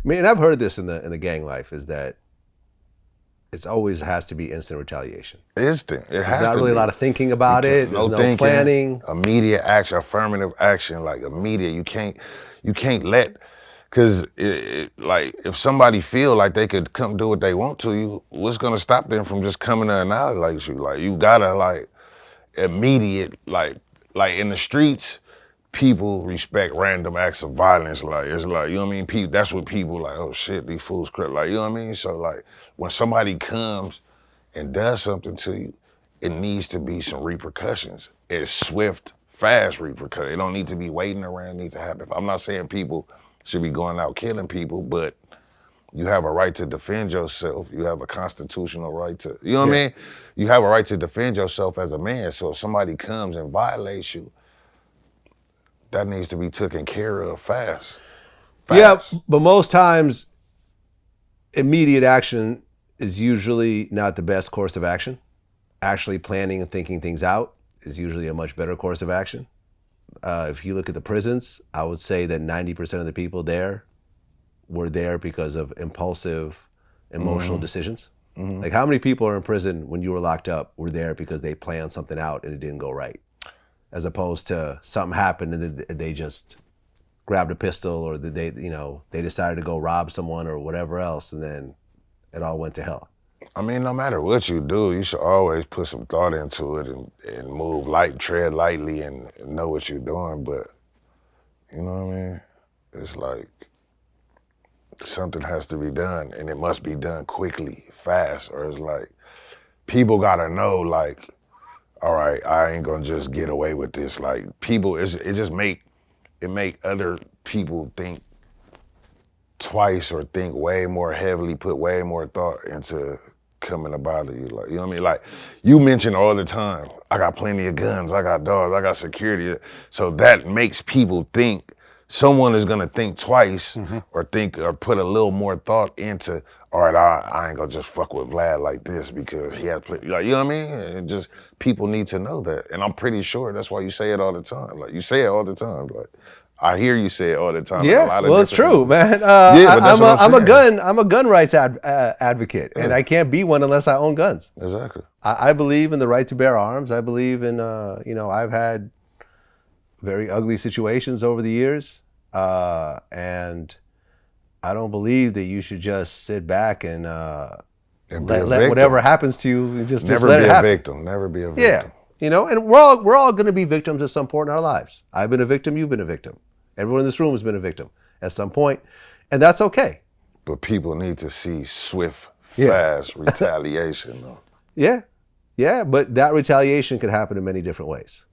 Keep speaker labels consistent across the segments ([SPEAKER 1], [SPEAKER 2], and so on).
[SPEAKER 1] mean, and I've heard this in the gang life is that it's always has to be instant retaliation.
[SPEAKER 2] Instant. It has
[SPEAKER 1] There's not really a lot of thinking about it. There's no planning.
[SPEAKER 2] Immediate action, affirmative action, like immediate. You can't let, because like if somebody feel like they could come do what they want to you, what's gonna stop them from just coming to annihilate you? Like you gotta like immediate, like in the streets, people respect random acts of violence. Like it's like, you know what I mean? That's what people like, oh shit, these fools crap. Like, you know what I mean? So like when somebody comes and does something to you, it needs to be some repercussions. It's swift, fast repercussions. It don't need to be waiting around, it needs to happen. I'm not saying people should be going out killing people, but you have a right to defend yourself. You have a constitutional right to, you know what I mean? You have a right to defend yourself as a man. So if somebody comes and violates you, that needs to be taken care of fast.
[SPEAKER 1] Yeah, but most times, immediate action is usually not the best course of action. Actually planning and thinking things out is usually a much better course of action. If you look at the prisons, I would say that 90% of the people there were there because of impulsive, emotional decisions. Like how many people are in prison when you were locked up were there because they planned something out and it didn't go right? As opposed to something happened and they just grabbed a pistol or they decided to go rob someone or whatever else and then it all went to hell.
[SPEAKER 2] I mean, no matter what you do, you should always put some thought into it and move light, tread lightly and know what you're doing. But, you know what I mean? It's like something has to be done and it must be done quickly, fast, or it's like people gotta know like, all right, I ain't gonna just get away with this. Like people, it make other people think twice or think way more heavily, put way more thought into coming to bother you. Like, you know what I mean? Like you mention all the time, I got plenty of guns, I got dogs, I got security. So that makes people think someone is gonna think twice or put a little more thought into, all right, I ain't gonna just fuck with Vlad like this because he had like, you know what I mean? And just people need to know that. And I'm pretty sure that's why you say it all the time. Like you say it all the time. Like I hear you say it all the time.
[SPEAKER 1] Yeah, well, it's true, man. I'm a gun rights advocate, and I can't be one unless I own guns.
[SPEAKER 2] Exactly.
[SPEAKER 1] I believe in the right to bear arms. I believe in, I've had very ugly situations over the years, and I don't believe that you should just sit back and let whatever happens to you just let it happen.
[SPEAKER 2] Never be a victim. Never be a victim.
[SPEAKER 1] Yeah, and we're all going to be victims at some point in our lives. I've been a victim. You've been a victim. Everyone in this room has been a victim at some point, and that's okay.
[SPEAKER 2] But people need to see swift, fast retaliation. Though.
[SPEAKER 1] Yeah, but that retaliation can happen in many different ways,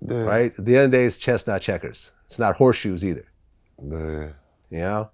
[SPEAKER 1] right? At the end of the day, it's chess, not checkers. It's not horseshoes either.
[SPEAKER 2] Yeah.
[SPEAKER 1] You know?